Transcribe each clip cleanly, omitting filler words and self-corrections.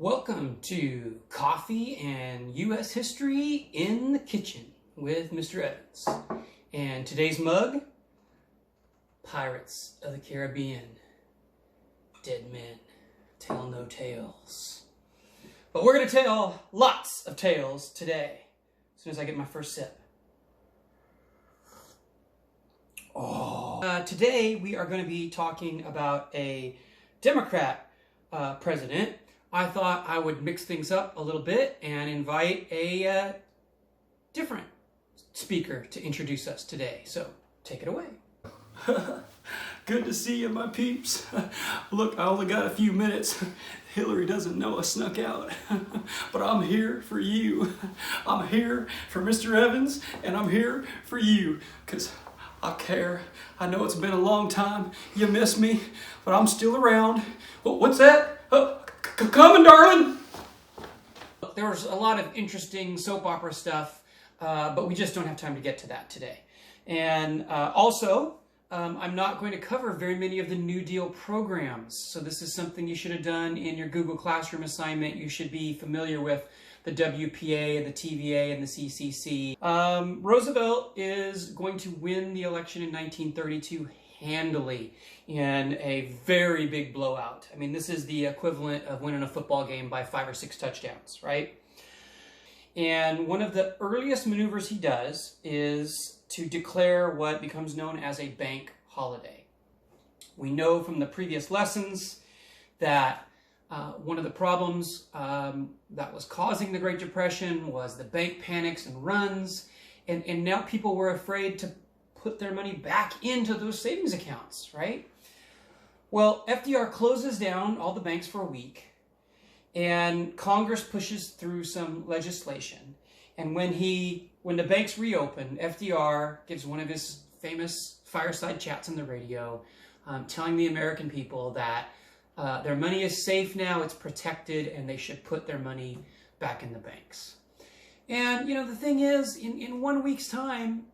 Welcome to Coffee and U.S. History in the Kitchen with Mr. Evans. And today's mug, Pirates of the Caribbean. Dead men tell no tales. But we're going to tell lots of tales today, as soon as I get my first sip. Today we are going to be talking about a Democrat president. I thought I would mix things up a little bit and invite a different speaker to introduce us today. So take it away. Good to see you, my peeps. Look, I only got a few minutes. Hillary doesn't know I snuck out, but I'm here for you. I'm here for Mr. Evans, and I'm here for you, because I care. I know it's been a long time. You miss me, but I'm still around. What's that? Coming, darling. There was a lot of interesting soap opera stuff, but we just don't have time to get to that today. And also, I'm not going to cover very many of the New Deal programs. So this is something you should have done in your Google Classroom assignment. You should be familiar with the WPA, the TVA, and the CCC. Roosevelt is going to win the election in 1932 handily in a very big blowout. I mean, this is the equivalent of winning a football game by 5 or 6 touchdowns, right? And one of the earliest maneuvers he does is to declare what becomes known as a bank holiday. We know from the previous lessons that one of the problems that was causing the Great Depression was the bank panics and runs, and now people were afraid to put their money back into those savings accounts, right? Well, FDR closes down all the banks for a week, and Congress pushes through some legislation. And when the banks reopen, FDR gives one of his famous fireside chats on the radio, telling the American people that their money is safe now, it's protected, and they should put their money back in the banks. And, you know, the thing is, in 1 week's time,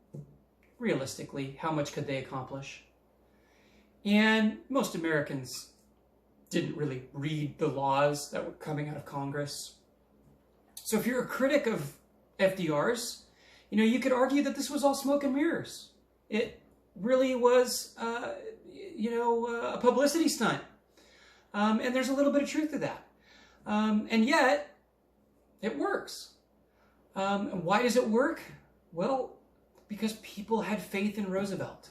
realistically, how much could they accomplish? And most Americans didn't really read the laws that were coming out of Congress. So if you're a critic of FDR's, you know, you could argue that this was all smoke and mirrors. It really was, a publicity stunt. And there's a little bit of truth to that. And yet, it works. And why does it work? Well, because people had faith in Roosevelt.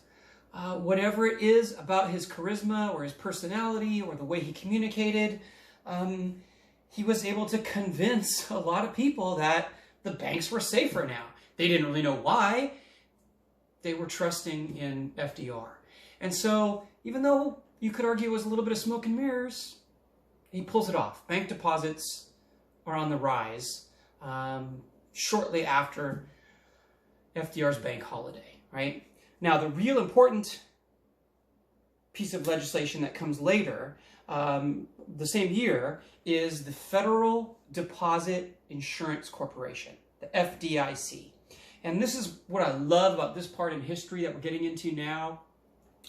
Whatever it is about his charisma or his personality or the way he communicated, he was able to convince a lot of people that the banks were safer now. They didn't really know why. They were trusting in FDR. And so, even though you could argue it was a little bit of smoke and mirrors, he pulls it off. Bank deposits are on the rise shortly after FDR's bank holiday, right? Now, the real important piece of legislation that comes later, the same year, is the Federal Deposit Insurance Corporation, the FDIC. And this is what I love about this part in history that we're getting into now.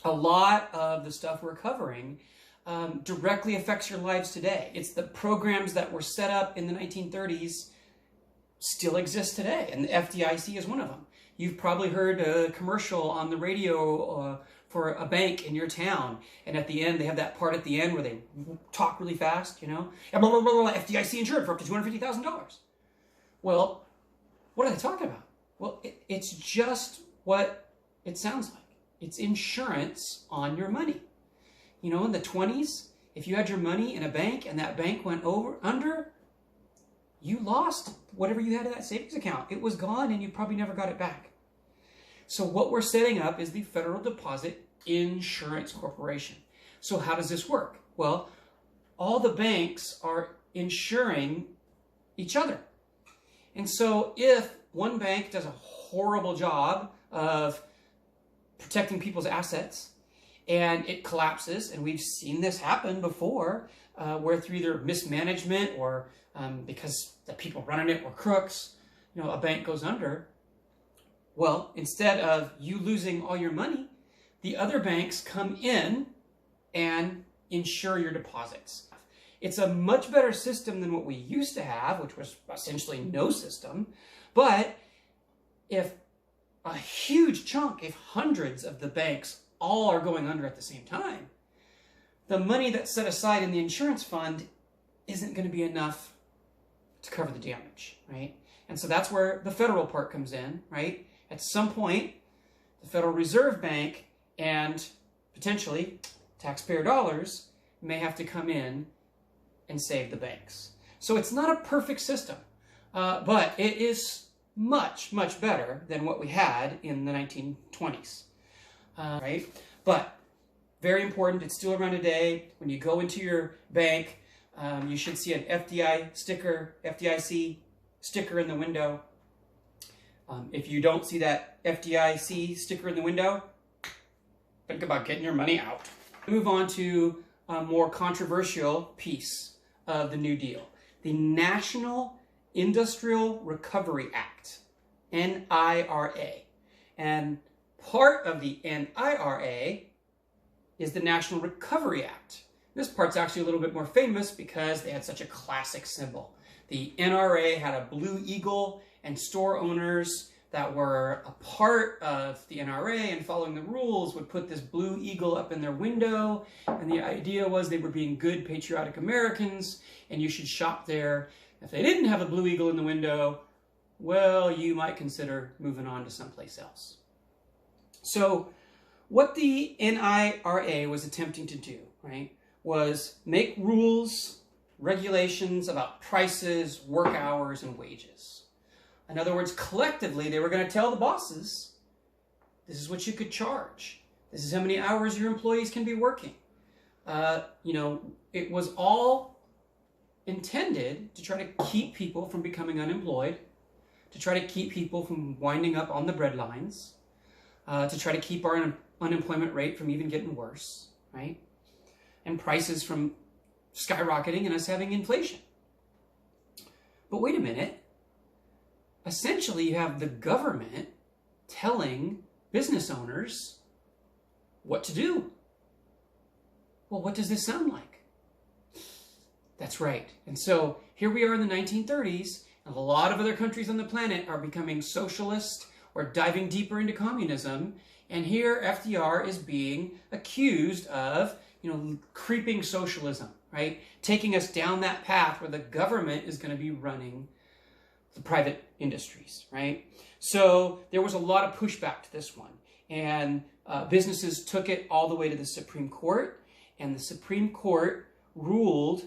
A lot of the stuff we're covering directly affects your lives today. It's the programs that were set up in the 1930s still exist today, and the FDIC is one of them. You've probably heard a commercial on the radio for a bank in your town, and at the end, they have that part at the end where they talk really fast, you know? Blah, blah, blah, blah, FDIC insured for up to $250,000. Well, what are they talking about? Well, it's just what it sounds like. It's insurance on your money. You know, in the 20s, if you had your money in a bank and that bank went under, you lost whatever you had in that savings account. It was gone and you probably never got it back. So what we're setting up is the Federal Deposit Insurance Corporation. So how does this work? Well, all the banks are insuring each other. And so if one bank does a horrible job of protecting people's assets and it collapses, and we've seen this happen before, where through either mismanagement or because the people running it were crooks, you know, a bank goes under. Well, instead of you losing all your money, the other banks come in and insure your deposits. It's a much better system than what we used to have, which was essentially no system. But if a huge chunk, if hundreds of the banks all are going under at the same time, the money that's set aside in the insurance fund isn't going to be enough to cover the damage, right? And so that's where the federal part comes in, right? At some point, the Federal Reserve Bank and potentially taxpayer dollars may have to come in and save the banks. So it's not a perfect system, but it is much, much better than what we had in the 1920s, right? But very important, it's still around today. When you go into your bank, you should see an FDIC sticker in the window. If you don't see that FDIC sticker in the window, think about getting your money out. Move on to a more controversial piece of the New Deal, the National Industrial Recovery Act, NIRA. And part of the NIRA is the National Recovery Act. This part's actually a little bit more famous because they had such a classic symbol. The NRA had a blue eagle, and store owners that were a part of the NRA and following the rules would put this blue eagle up in their window. And the idea was they were being good, patriotic Americans, and you should shop there. If they didn't have a blue eagle in the window, well, you might consider moving on to someplace else. So what the NIRA was attempting to do, right, was make rules, regulations about prices, work hours, and wages. In other words, collectively, they were going to tell the bosses, this is what you could charge. This is how many hours your employees can be working. It was all intended to try to keep people from becoming unemployed, to try to keep people from winding up on the breadlines, to try to keep our unemployment rate from even getting worse, right? And prices from skyrocketing and us having inflation. But wait a minute. Essentially, you have the government telling business owners what to do. Well, what does this sound like? That's right. And so here we are in the 1930s, and a lot of other countries on the planet are becoming socialist or diving deeper into communism. And here FDR is being accused of, creeping socialism, right? Taking us down that path where the government is going to be running the private industries, right? So there was a lot of pushback to this one. And businesses took it all the way to the Supreme Court. And the Supreme Court ruled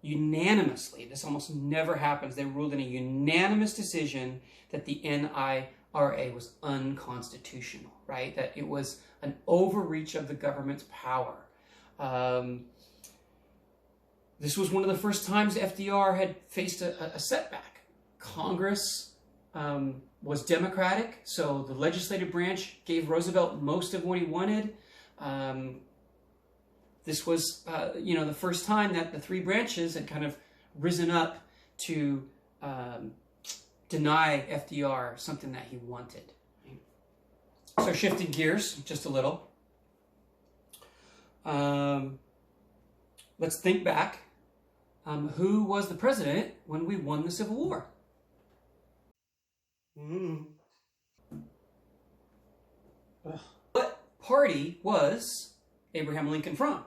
unanimously. This almost never happens. They ruled in a unanimous decision that the NIRA was unconstitutional, right? That it was an overreach of the government's power. This was one of the first times FDR had faced a setback. Congress was Democratic, so the legislative branch gave Roosevelt most of what he wanted. This was, the first time that the three branches had kind of risen up to deny FDR something that he wanted. So shifting gears just a little. Let's think back. Who was the president when we won the Civil War? What party was Abraham Lincoln from?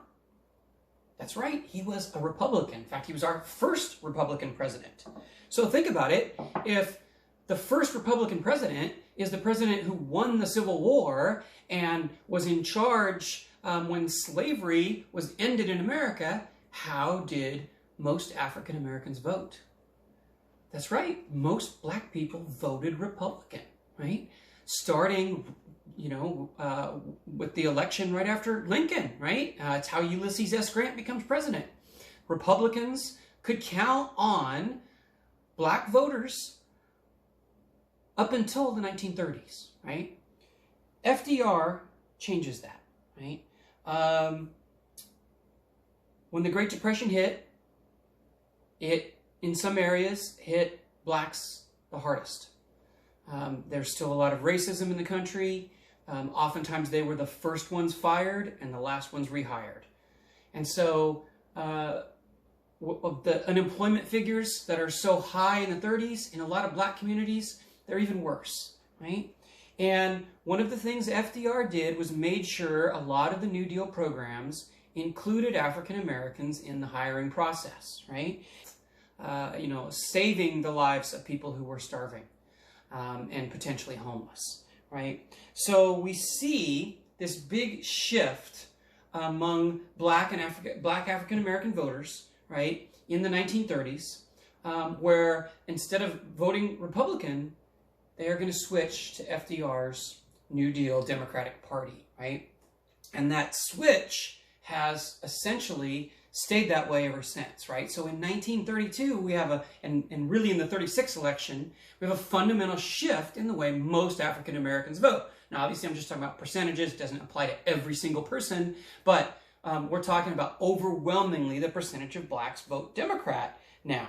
That's right, he was a Republican. In fact, he was our first Republican president. So think about it. If the first Republican president is the president who won the Civil War and was in charge when slavery was ended in America, how did most African Americans vote? That's right, most black people voted Republican, right? Starting, with the election right after Lincoln, right? It's how Ulysses S. Grant becomes president. Republicans could count on black voters up until the 1930s, right? FDR changes that, right? When the Great Depression hit, it, in some areas, hit blacks the hardest. There's still a lot of racism in the country. Oftentimes they were the first ones fired and the last ones rehired. And so the unemployment figures that are so high in the 30s in a lot of black communities, they're even worse, right? And one of the things FDR did was made sure a lot of the New Deal programs included African Americans in the hiring process, right? Saving the lives of people who were starving and potentially homeless, right? So we see this big shift among black African American voters, right, in the 1930s, where instead of voting Republican, they are going to switch to FDR's New Deal Democratic Party, right? And that switch has essentially stayed that way ever since, right? So in 1932, we have and really in the 36 election, we have a fundamental shift in the way most African Americans vote. Now, obviously, I'm just talking about percentages. It doesn't apply to every single person, but we're talking about overwhelmingly the percentage of blacks vote Democrat now.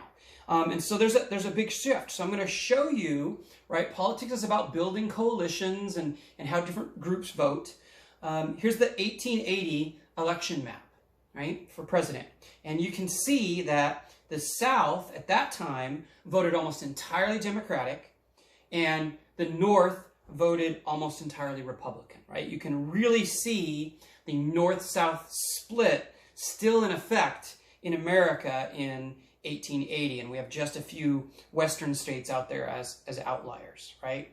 And so there's a big shift. So I'm going to show you, right, politics is about building coalitions and how different groups vote. Here's the 1880 election map, right, for president. And you can see that the South at that time voted almost entirely Democratic, and the North voted almost entirely Republican, right? You can really see the North-South split still in effect in America in 1880, and we have just a few Western states out there as outliers, right?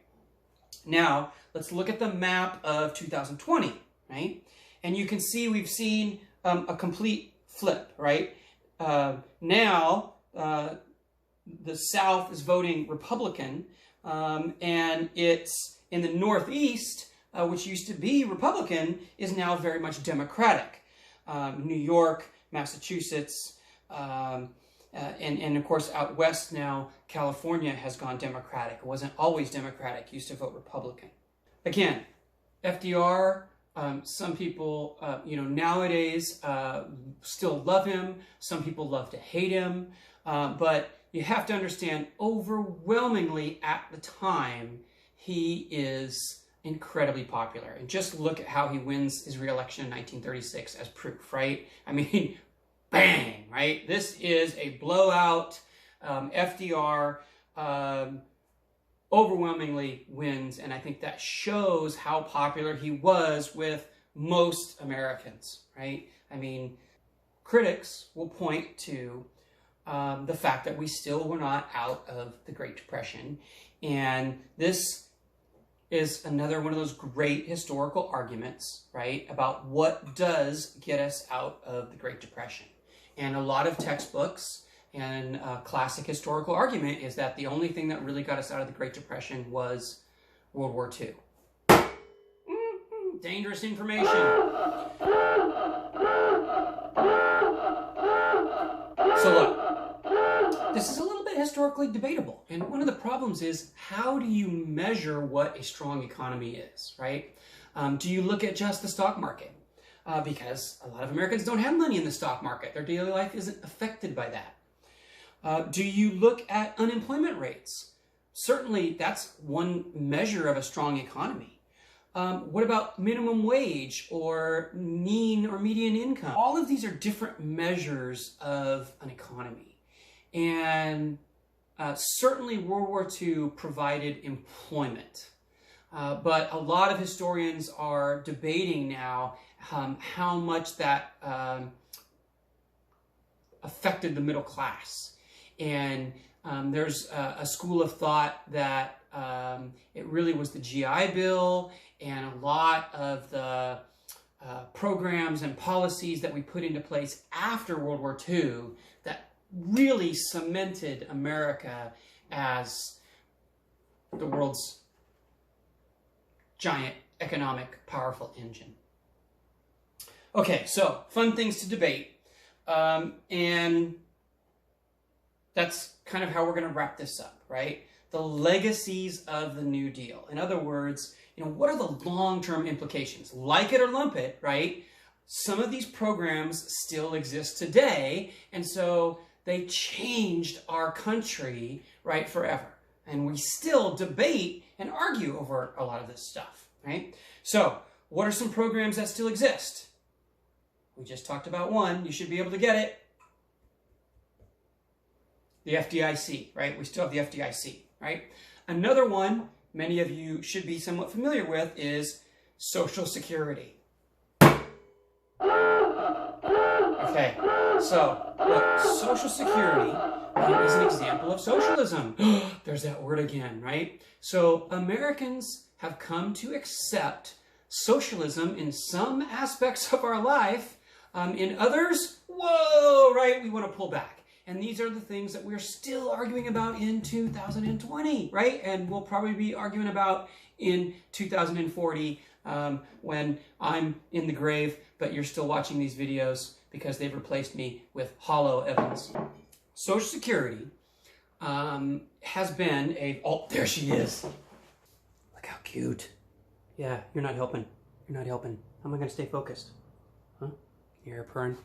Now, let's look at the map of 2020, right? And you can see we've seen a complete flip, right? Now, the South is voting Republican, and it's in the Northeast, which used to be Republican, is now very much Democratic. New York, Massachusetts, and of course out west now, California has gone Democratic. It wasn't always Democratic, used to vote Republican. Again, FDR, some people, nowadays still love him. Some people love to hate him. But you have to understand, overwhelmingly at the time, he is incredibly popular. And just look at how he wins his re-election in 1936 as proof, right? I mean, bang, right? This is a blowout. FDR overwhelmingly wins, and I think that shows how popular he was with most Americans, right? I mean, critics will point to the fact that we still were not out of the Great Depression, and this is another one of those great historical arguments, right, about what does get us out of the Great Depression. And a lot of textbooks and a classic historical argument is that the only thing that really got us out of the Great Depression was World War II. Dangerous information. So look, this is a little bit historically debatable. And one of the problems is, how do you measure what a strong economy is, right? Do you look at just the stock market? Because a lot of Americans don't have money in the stock market. Their daily life isn't affected by that. Do you look at unemployment rates? Certainly, that's one measure of a strong economy. What about minimum wage or mean or median income? All of these are different measures of an economy. And certainly World War II provided employment. But a lot of historians are debating now how much that affected the middle class. And there's a school of thought that it really was the GI Bill and a lot of the programs and policies that we put into place after World War II that really cemented America as the world's giant economic powerful engine. Okay, so fun things to debate. And that's kind of how we're going to wrap this up, right? The legacies of the New Deal. In other words, what are the long-term implications? Like it or lump it, right? Some of these programs still exist today, and so they changed our country, right, forever. And we still debate and argue over a lot of this stuff, right? So, what are some programs that still exist? We just talked about one. You should be able to get it. the FDIC, right? We still have the FDIC, right? Another one many of you should be somewhat familiar with is Social Security. Okay, so look, Social Security is an example of socialism. There's that word again, right? So Americans have come to accept socialism in some aspects of our life. In others, whoa, right, we want to pull back. And these are the things that we're still arguing about in 2020, right? And we'll probably be arguing about in 2040 when I'm in the grave, but you're still watching these videos because they've replaced me with hollow Evans. Social Security has been a... Oh, there she is. Look how cute. Yeah, you're not helping. You're not helping. How am I going to stay focused? Huh? Your hair purring.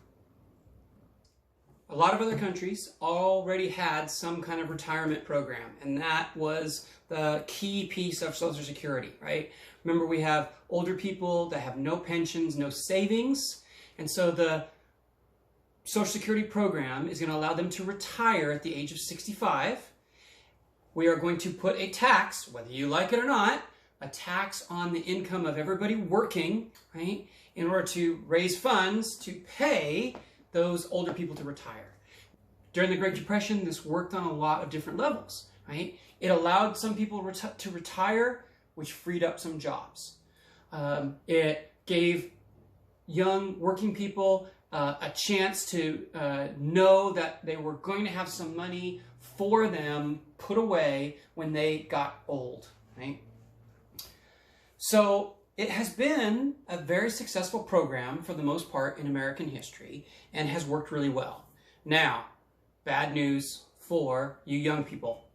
A lot of other countries already had some kind of retirement program, and that was the key piece of Social Security, right? Remember, we have older people that have no pensions, no savings, and so the Social Security program is going to allow them to retire at the age of 65. We are going to put a tax, whether you like it or not, a tax on the income of everybody working, right, in order to raise funds to pay those older people to retire. During the Great Depression, this worked on a lot of different levels, right? It allowed some people to retire, which freed up some jobs. It gave young working people a chance to know that they were going to have some money for them put away when they got old, right? So it has been a very successful program for the most part in American history and has worked really well. Now, bad news for you young people.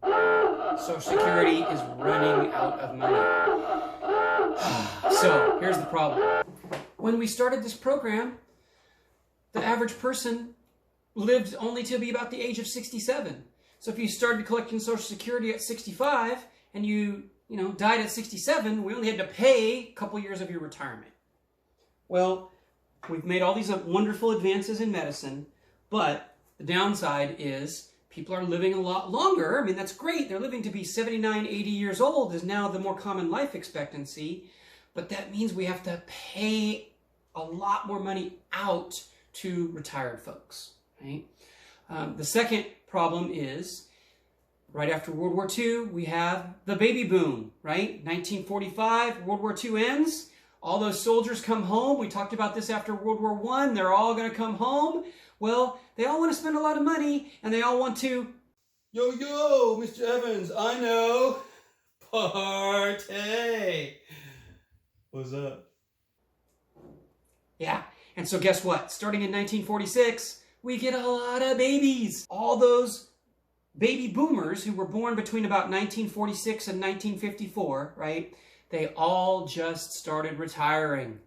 Social Security is running out of money. So here's the problem. When we started this program, the average person lived only to be about the age of 67. So if you started collecting Social Security at 65 and you died at 67, we only had to pay a couple years of your retirement. Well, we've made all these wonderful advances in medicine, but the downside is people are living a lot longer. I mean, that's great. They're living to be 79, 80 years old is now the more common life expectancy, but that means we have to pay a lot more money out to retired folks, right? The second problem is, right after World War II, we have the baby boom, right? 1945, World War II ends. All those soldiers come home. We talked about this after World War I. They're all going to come home. Well, they all want to spend a lot of money, and they all want to, yo, Mr. Evans, I know, party. What's up? Yeah, and so guess what? Starting in 1946, we get a lot of babies. All those baby boomers who were born between about 1946 and 1954, right? They all just started retiring.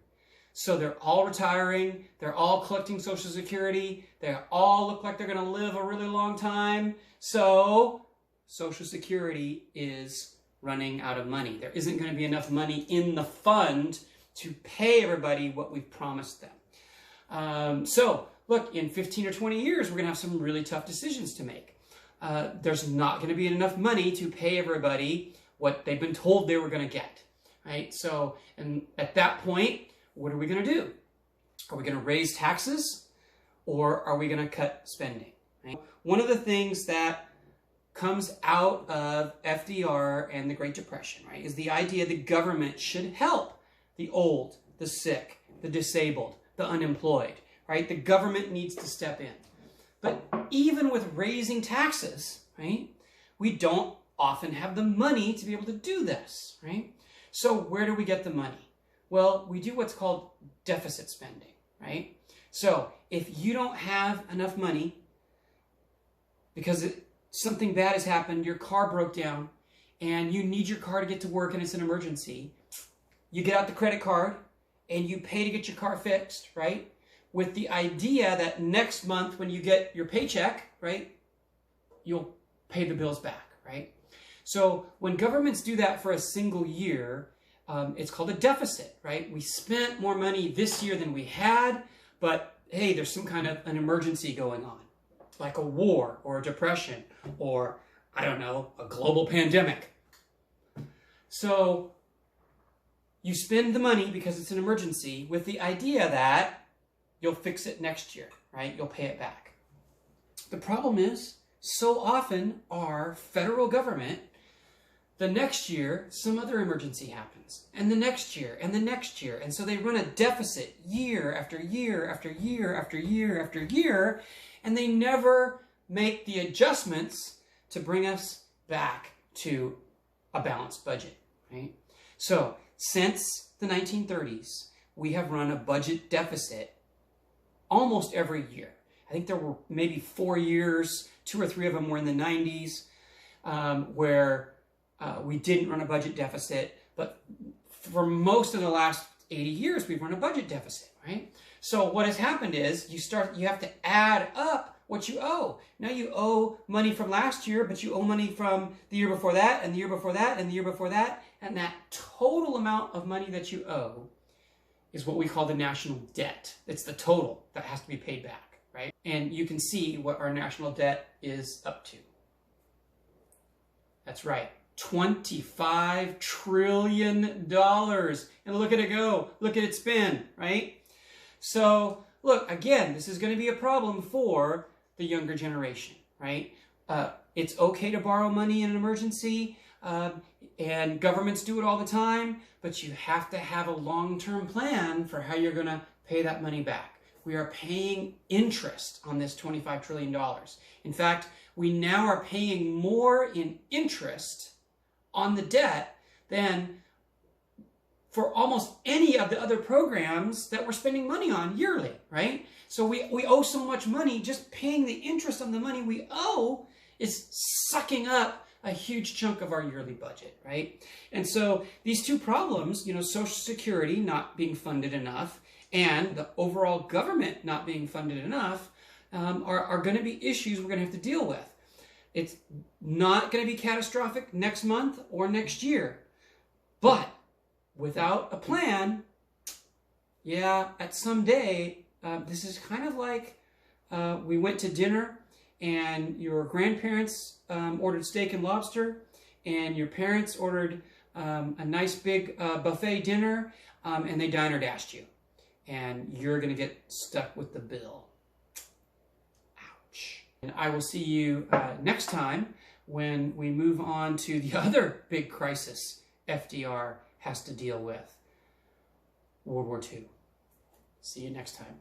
So they're all retiring. They're all collecting Social Security. They all look like they're going to live a really long time. So Social Security is running out of money. There isn't going to be enough money in the fund to pay everybody what we've promised them. So look, in 15 or 20 years, we're going to have some really tough decisions to make. There's not going to be enough money to pay everybody what they've been told they were going to get, right? So, and at that point, what are we going to do? Are we going to raise taxes or are we going to cut spending? Right? One of the things that comes out of F.D.R. and the Great Depression, right, is the idea the government should help the old, the sick, the disabled, the unemployed, right? The government needs to step in. But even with raising taxes, right, we don't often have the money to be able to do this, right? So where do we get the money? Well, we do what's called deficit spending, right? So if you don't have enough money because something bad has happened, your car broke down, and you need your car to get to work and it's an emergency, you get out the credit card and you pay to get your car fixed, right? With the idea that next month when you get your paycheck, right, you'll pay the bills back, right? So when governments do that for a single year, it's called a deficit, right? We spent more money this year than we had, but hey, there's some kind of an emergency going on. like a war or a depression or, I don't know, a global pandemic. So you spend the money because it's an emergency with the idea that you'll fix it next year, right? You'll pay it back. The problem is, so often our federal government, the next year, some other emergency happens, and the next year, and the next year. And so they run a deficit year after year after year after year after year, and they never make the adjustments to bring us back to a balanced budget, right? So since the 1930s, we have run a budget deficit almost every year. I think there were maybe 4 years, 2 or 3 of them were in the 90s, where we didn't run a budget deficit, but for most of the last 80 years, we've run a budget deficit, right? So what has happened is you have to add up what you owe. Now you owe money from last year, but you owe money from the year before that, and the year before that, and the year before that, and that total amount of money that you owe is what we call the national debt. It's the total that has to be paid back, right? And you can see what our national debt is up to. That's right. $25 trillion. And look at it go. Look at it spin, right? So, look, again, this is going to be a problem for the younger generation, right? It's okay to borrow money in an emergency, and governments do it all the time, but you have to have a long-term plan for how you're going to pay that money back. We are paying interest on this $25 trillion. In fact, we now are paying more in interest on the debt than for almost any of the other programs that we're spending money on yearly, right? So we owe so much money, just paying the interest on the money we owe is sucking up a huge chunk of our yearly budget, right? And so these two problems, Social Security not being funded enough and the overall government not being funded enough are going to be issues we're going to have to deal with. It's not going to be catastrophic next month or next year. But without a plan, at some day, this is kind of like we went to dinner and your grandparents ordered steak and lobster and your parents ordered a nice big buffet dinner and they diner dashed you. And you're going to get stuck with the bill. Ouch. And I will see you next time when we move on to the other big crisis FDR has to deal with, World War II. See you next time.